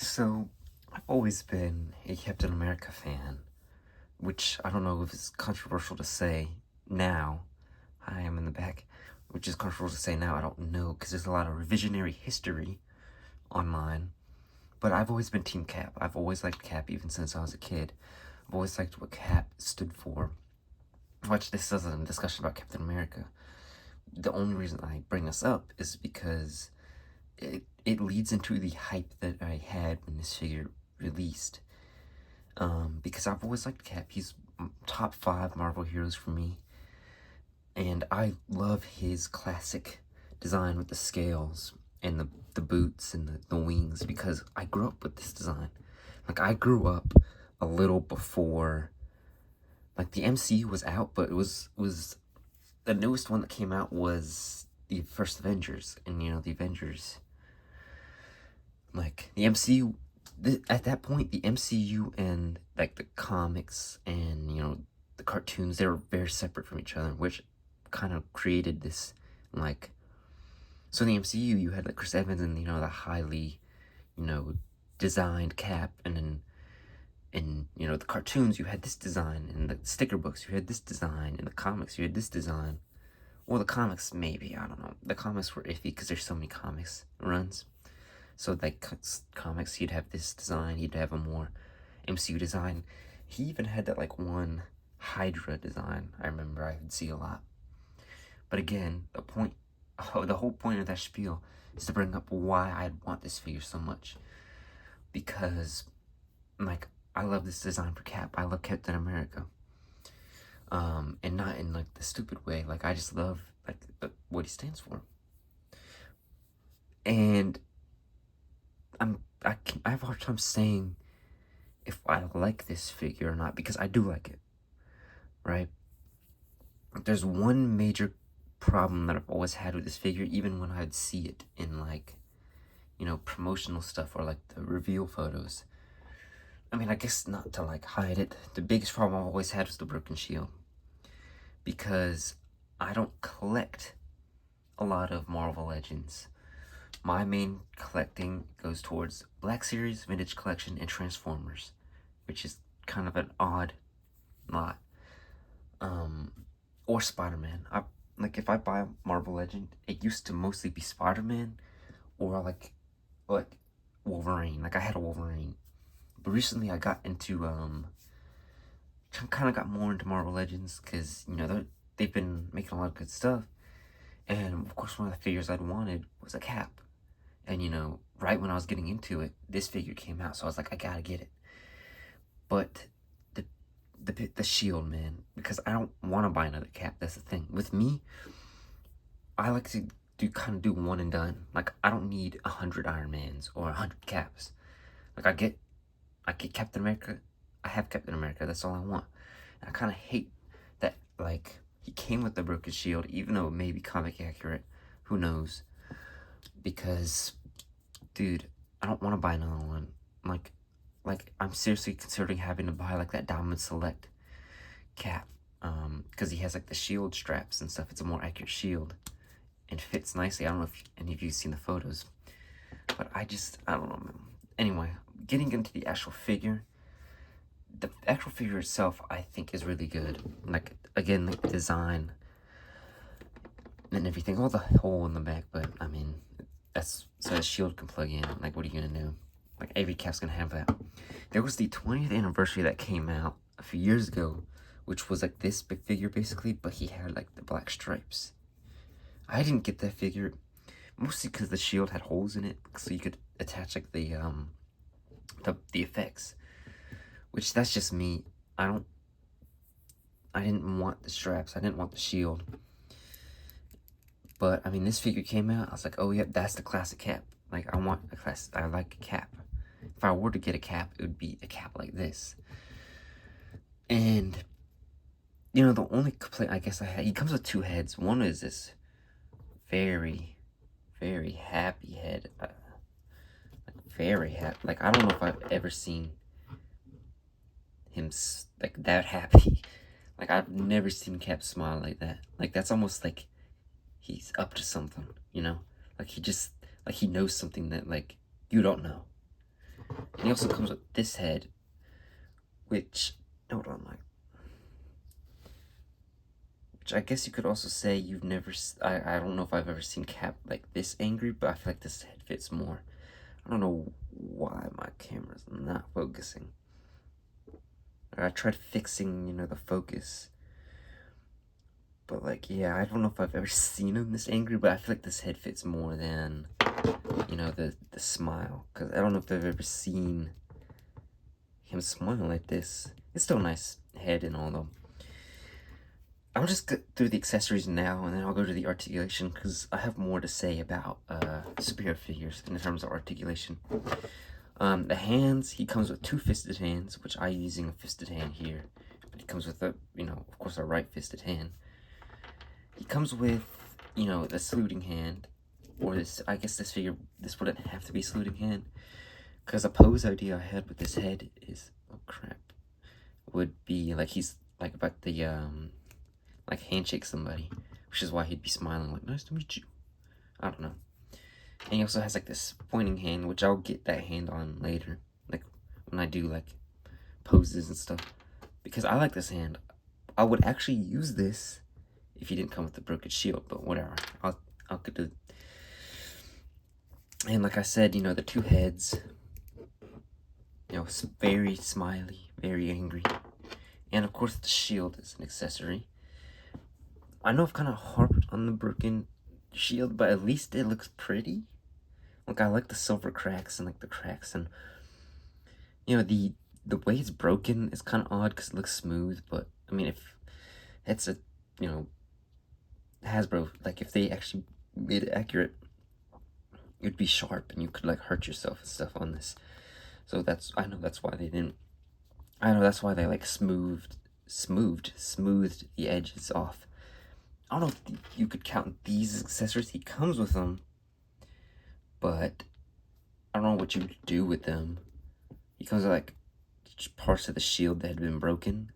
So, I've always been a Captain America fan, which I don't know if it's controversial to say now. I am in the back, which is controversial to say now. I don't know, because there's a lot of revisionary history online. But I've always been Team Cap. I've always liked Cap, even since I was a kid. I've always liked what Cap stood for. Watch, this isn't a discussion about Captain America. The only reason I bring this up is because it leads into the hype that I had when this figure released. Because I've always liked Cap. He's top 5 Marvel heroes for me. And I love his classic design with the scales and the boots and the wings, because I grew up with this design. Like, I grew up a little before, like, the MCU was out, but it was the newest one that came out was the first Avengers. And, the Avengers, like, the MCU, at that point, the MCU and, like, the comics and, the cartoons, they were very separate from each other, which kind of created this, like, so in the MCU, you had, like, Chris Evans and, the highly, designed Cap, and then, in, the cartoons, you had this design, in the sticker books, you had this design, in the comics, you had this design. Well, the comics, maybe, I don't know. The comics were iffy, because there's so many comics runs. So, like, comics, he'd have this design, he'd have a more MCU design. He even had that, like, one Hydra design, I remember I would see a lot. But again, the whole point of that spiel is to bring up why I want this figure so much. Because, like, I love this design for Cap. I love Captain America. And not in, like, the stupid way. Like, I just love, like, what he stands for. And I have a hard time saying if I like this figure or not, because I do like it, right? There's one major problem that I've always had with this figure, even when I'd see it in, like, promotional stuff or, like, the reveal photos. I mean, I guess not to, like, hide it. The biggest problem I've always had was the broken shield. Because I don't collect a lot of Marvel Legends. My main collecting goes towards Black Series, Vintage Collection, and Transformers, which is kind of an odd lot. Or Spider-Man. Like, if I buy a Marvel Legend, it used to mostly be Spider-Man or, like Wolverine. Like, I had a Wolverine. But recently I got into, kind of got more into Marvel Legends, because, they've been making a lot of good stuff. And, of course, one of the figures I'd wanted was a Cap. And, right when I was getting into it, this figure came out, so I was like, I gotta get it. But the shield, man, because I don't want to buy another Cap. That's the thing. With me, I like to do one and done. Like, I don't need 100 Iron Mans or 100 Caps. Like, I get Captain America. I have Captain America. That's all I want. And I kind of hate that, like, he came with the broken shield, even though it may be comic accurate. Who knows? Because, dude, I don't want to buy another one. Like, I'm seriously considering having to buy, like, that Diamond Select Cap. Because he has, like, the shield straps and stuff. It's a more accurate shield. And fits nicely. I don't know if any of you have seen the photos. But I don't know, man. Anyway, getting into the actual figure. The actual figure itself, I think, is really good. Like, again, like, the design and everything. All the hole in the back, but, I mean, that's so the shield can plug in. Like, what are you gonna do? Like, every Cap's gonna have that. There was the 20th anniversary that came out a few years ago, which was, like, this big figure, basically, but he had, like, the black stripes. I didn't get that figure, mostly because the shield had holes in it, so you could attach, like, the effects. Which, that's just me. I didn't want the straps. I didn't want the shield. But, I mean, this figure came out. I was like, oh, yeah, that's the classic Cap. Like, I like a Cap. If I were to get a Cap, it would be a Cap like this. And, the only complaint I guess I had, he comes with 2 heads. One is this very, very happy head. Very happy. Like, I don't know if I've ever seen him, like, that happy. Like, I've never seen Cap smile like that. Like, that's almost like he's up to something, Like, he knows something that, like, you don't know. And he also comes with this head, which, hold on, which I guess you could also say you've never, I don't know if I've ever seen Cap like this angry, but I feel like this head fits more. I don't know why my camera's not focusing. I tried fixing, the focus. But, like, yeah, I don't know if I've ever seen him this angry, but I feel like this head fits more than, the smile. Because I don't know if I've ever seen him smile like this. It's still a nice head and all, though. I'll just go through the accessories now, and then I'll go to the articulation, because I have more to say about superhero figures in terms of articulation. The hands, he comes with 2 fisted hands, which I'm using a fisted hand here. But he comes with a, of course, a right fisted hand. He comes with, the saluting hand, or this, I guess this wouldn't have to be saluting hand, because a pose idea I had with this head is, oh crap, would be, like, he's, like, about to, like, handshake somebody, which is why he'd be smiling, like, nice to meet you. I don't know. And he also has, like, this pointing hand, which I'll get that hand on later, like, when I do, like, poses and stuff, because I like this hand. I would actually use this if he didn't come with the broken shield, but whatever. I'll get to. And like I said, the 2 heads, very smiley, very angry. And of course the shield is an accessory. I know I've kind of harped on the broken shield, but at least it looks pretty. Like, I like the silver cracks and, like, the cracks, and, the way it's broken is kind of odd because it looks smooth, but, I mean, if it's a, Hasbro, like, if they actually made it accurate, it would be sharp, and you could, like, hurt yourself and stuff on this. So I know that's why they didn't. I know that's why they, like, smoothed the edges off. I don't know if you could count these accessories. He comes with them, but I don't know what you would do with them. He comes with, like, parts of the shield that had been broken.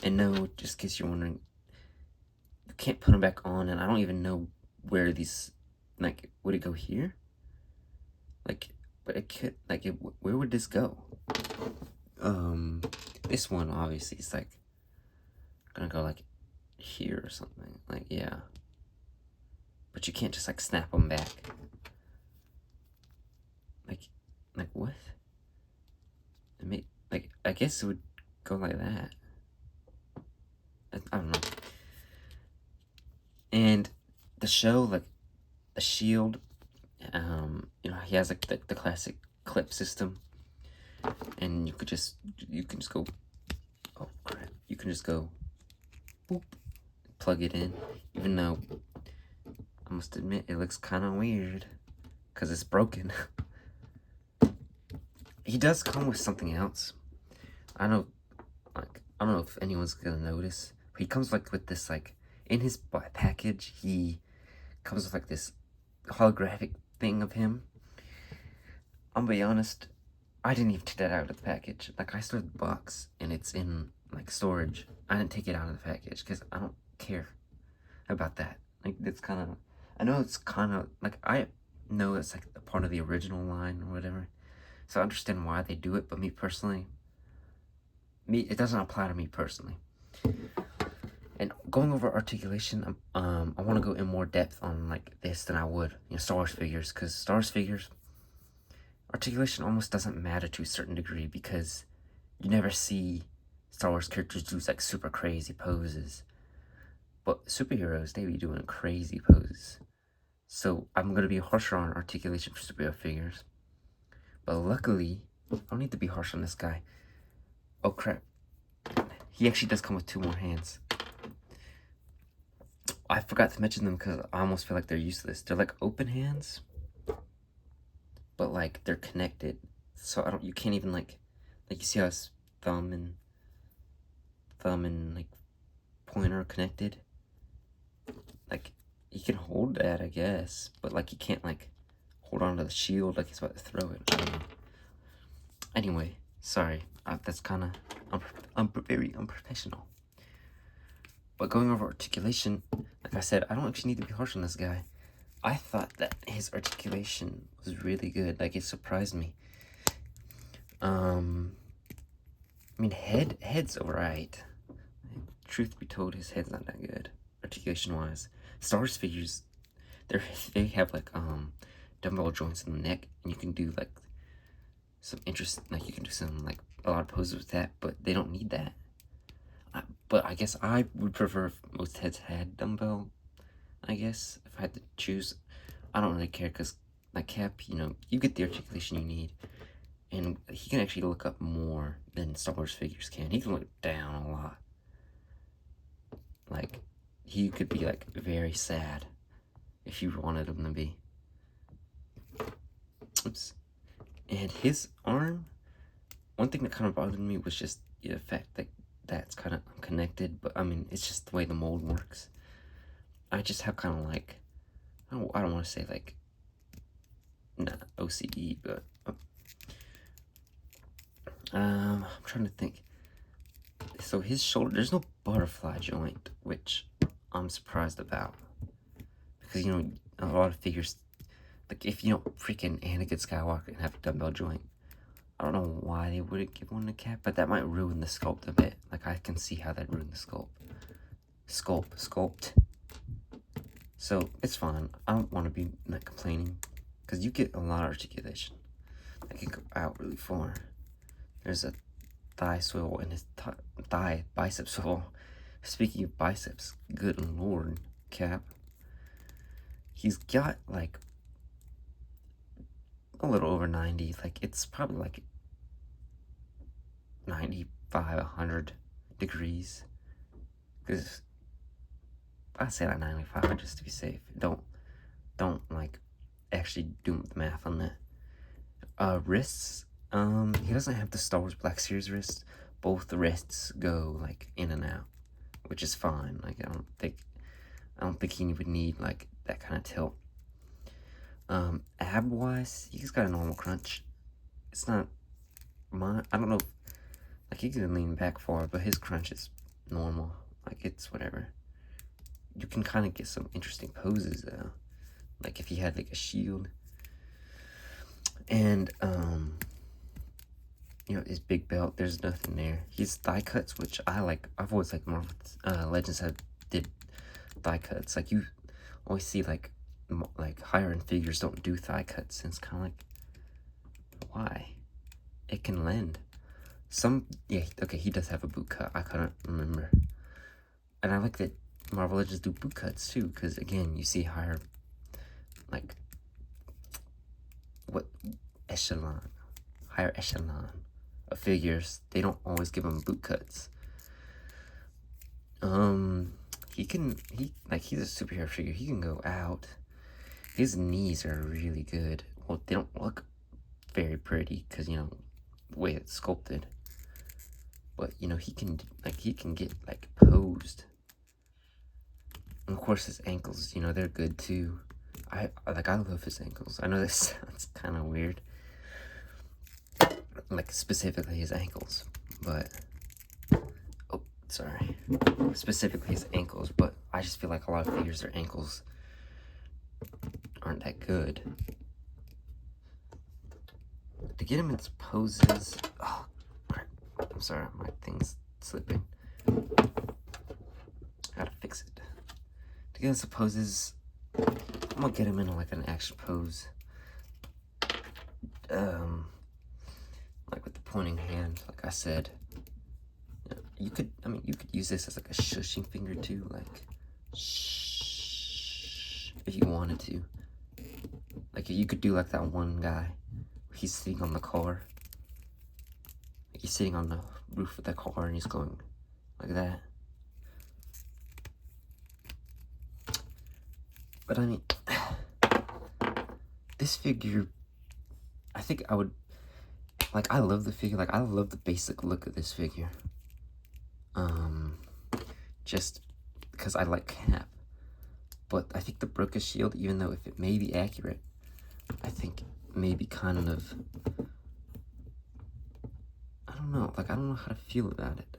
And no, just in case you're wondering, you can't put them back on, and I don't even know where these, like, would it go here? Like, but it could, like, where would this go? This one, obviously, is, like, gonna go, like, here or something. Like, yeah. But you can't just, like, snap them back. Like what? I guess it would go like that. I don't know. And the show, like, the shield, he has, like, the classic clip system, and you can just go, oh crap, you can just go, boop, plug it in, even though, I must admit, it looks kind of weird, because it's broken. He does come with something else. I don't know if anyone's gonna notice, but he comes, like, with this, like, in his package, he comes with, like, this holographic thing of him. I'm gonna be honest, I didn't even take that out of the package. Like, I started the box, and it's in, like, storage. I didn't take it out of the package, because I don't care about that. Like, it's kind of, I know it's kind of, like, I know it's, like, a part of the original line or whatever, so I understand why they do it, but me personally, it doesn't apply to me personally. And going over articulation, I want to go in more depth on, like, this than I would, Star Wars figures, because Star Wars figures, articulation almost doesn't matter to a certain degree, because you never see Star Wars characters do, like, super crazy poses. But superheroes, they be doing crazy poses. So I'm going to be harsher on articulation for superhero figures. But luckily, I don't need to be harsh on this guy. Oh crap. He actually does come with 2 more hands. I forgot to mention them because I almost feel like they're useless. They're, like, open hands, but, like, they're connected. So you can't even, like, you see how his thumb and, like, pointer are connected? Like, he can hold that, I guess, but, like, he can't, like, hold on to the shield like he's about to throw it. I don't know. Anyway, sorry. That's kind of very unprofessional. But going over articulation, like I said, I don't actually need to be harsh on this guy. I thought that his articulation was really good. Like, it surprised me. I mean, head's alright. Truth be told, his head's not that good, articulation-wise. Star Wars figures, they have, like, dumbbell joints in the neck, and you can do, like, some like, you can do some, like, a lot of poses with that, but they don't need that. But I guess I would prefer if most heads had dumbbell, I guess, if I had to choose. I don't really care, because, like, Cap, you know, you get the articulation you need. And he can actually look up more than Star Wars figures can. He can look down a lot. Like, he could be, like, very sad if you wanted him to be. Oops. And his arm, one thing that kind of bothered me was just the fact that that's kind of unconnected. But, I mean, it's just the way the mold works. I just have kind of, like, I don't want to say, like, not OCD, but... I'm trying to think. So his shoulder, there's no butterfly joint, which I'm surprised about. Because, you know, a lot of figures, like, if you don't freaking Anakin Skywalker and have a dumbbell joint, I don't know why they wouldn't give one to Cap, but that might ruin the sculpt a bit. Like, I can see how that ruined the sculpt. Sculpt. So, it's fine. I don't want to be, like, complaining, because you get a lot of articulation. I can go out really far. There's a thigh swivel and his thigh bicep swivel. Speaking of biceps, good lord, Cap. He's got like a little over 90. Like, it's probably like 95, 100 degrees. Because I say like 95 just to be safe. Don't like actually do the math on that. Wrists. He doesn't have the Star Wars Black Series wrist. Both the wrists go like in and out, which is fine. Like, I don't think he would need like that kind of tilt. Ab wise, he's got a normal crunch. It's not I don't know. Like, he can lean back far, but his crunch is normal. Like, it's whatever. You can kind of get some interesting poses though. Like if he had like a shield. And you know, his big belt, there's nothing there. His thigh cuts, which I like. I've always liked Marvel Legends have did thigh cuts. Like, you always see like higher end figures don't do thigh cuts, and it's kind of like, why? It can lend. Yeah, okay, he does have a boot cut. I couldn't remember. And I like that Marvel Legends do boot cuts too, because again, you see higher, like, higher echelon of figures, they don't always give them boot cuts. He's a superhero figure. He can go out. His knees are really good. Well, they don't look very pretty because, you know, the way it's sculpted. But, you know, he can get like posed. And of course his ankles, you know, they're good too. I love his ankles. I know this sounds kind of weird. Like, specifically his ankles, but specifically his ankles, but I just feel like a lot of figures, their ankles aren't that good. To get him into poses, oh crap, I'm sorry, my thing's slipping. Gotta fix it. To get into poses, I'm gonna get him into like an action pose. Like with the pointing hand, like I said. You could use this as like a shushing finger too, like shh, if you wanted to. Like, you could do like that one guy, he's sitting on the car. He's sitting on the roof of the car and he's going like that. But I mean, this figure, I think I would, like, I love the figure, like, I love the basic look of this figure. Just because I like Cap. But I think the broken shield, even though if it may be accurate, I think maybe kind of, I don't know how to feel about it.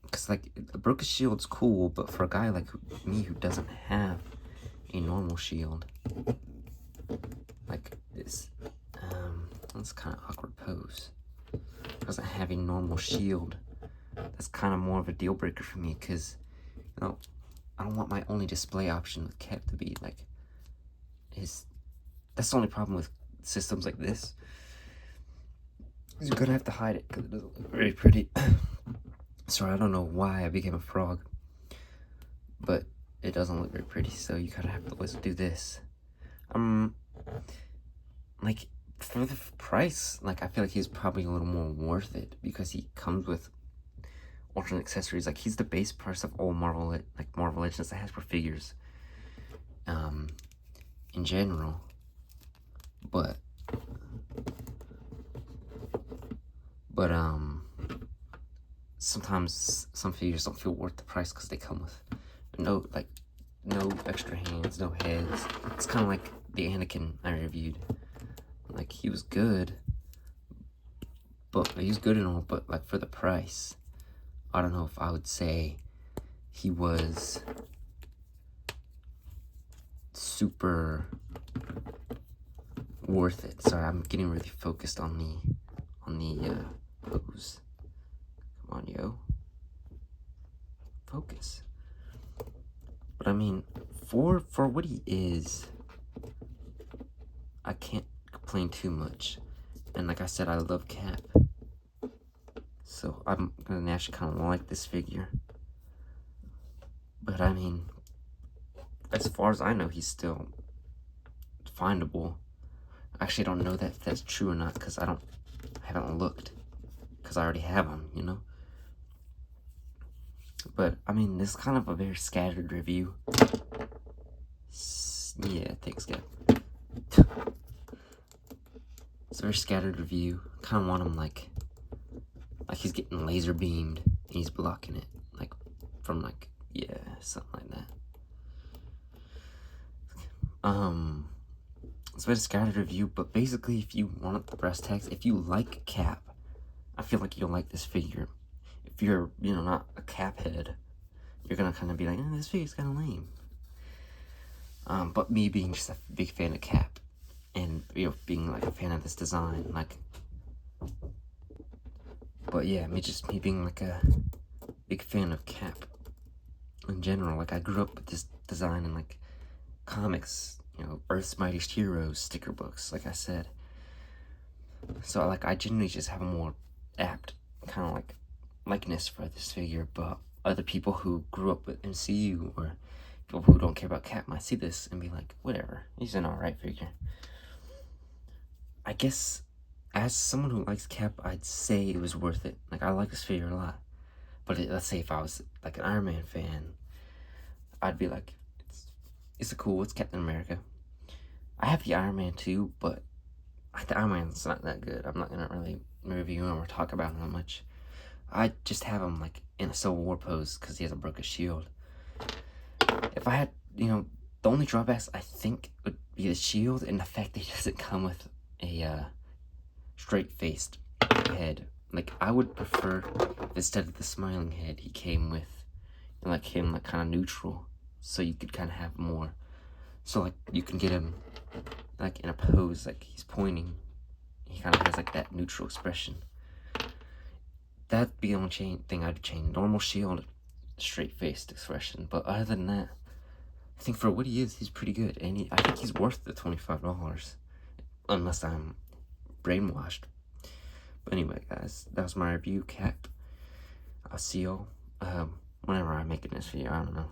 Because, like, the broken shield's cool, but for a guy like me who doesn't have a normal shield, like this, That's kind of awkward pose. Doesn't have a normal shield. That's kind of more of a deal breaker for me, because, you know, I don't want my only display option with Cap to be like his. That's the only problem with systems like this. You're gonna have to hide it because it doesn't look very pretty. Sorry, I don't know why I became a frog, but it doesn't look very pretty, so you kind of have to always do this. Like, for the price, like, I feel like he's probably a little more worth it because he comes with alternate accessories. Like, he's the base price of all Marvel Legends that has for figures, in general. But sometimes some figures don't feel worth the price because they come with no extra hands, no heads. It's kind of like the Anakin I reviewed. Like, he was good, but he was good and all, but like for the price, I don't know if I would say he was super worth it. Sorry, I'm getting really focused on the pose. Come on, yo. Focus. But I mean, for what he is, I can't complain too much. And like I said, I love Cap. So I'm gonna naturally kind of like this figure. But I mean, as far as I know, he's still findable. Actually, I don't know if that's true or not, because I haven't looked, because I already have him, you know. But I mean, this is kind of a very scattered review. Yeah, thanks, Gab. It's a very scattered review. Kind of want him like he's getting laser beamed and he's blocking it, like from like, yeah, something like that. It's a very scattered review, but basically, if you want the breast tags, if you like Cap, I feel like you'll like this figure. If you're, you know, not a Cap head, you're gonna kind of be like, this figure's kind of lame. But me being just a big fan of Cap, and, you know, being like a fan of this design, like, but yeah, me being like a big fan of Cap in general. Like, I grew up with this design in like comics, you know, Earth's Mightiest Heroes sticker books, like I said. So like, I genuinely just have a more apt kind of like likeness for this figure. But other people who grew up with MCU or people who don't care about Cap might see this and be like, whatever, he's an alright figure. I guess as someone who likes Cap, I'd say it was worth it. Like, I like this figure a lot. But let's say if I was like an Iron Man fan, I'd be like, it's cool, it's Captain America. I have the Iron Man too, but the Iron Man's not that good. I'm not gonna really review him or talk about him that much. I just have him like in a Civil War pose because he has a broken shield. If I had, you know, the only drawbacks I think would be the shield and the fact that he doesn't come with a straight-faced head. Like, I would prefer if instead of the smiling head, he came with, you know, like kind of neutral, so you could kind of have more. So like, you can get him like in a pose, like he's pointing. He kind of has like that neutral expression. That'd be the only thing I'd change. Normal shield, straight-faced expression. But other than that, I think for what he is, he's pretty good, and I think he's worth the $25, unless I'm brainwashed. But anyway, guys, that was my review, Cap. I'll see y'all whenever I'm making this video. I don't know.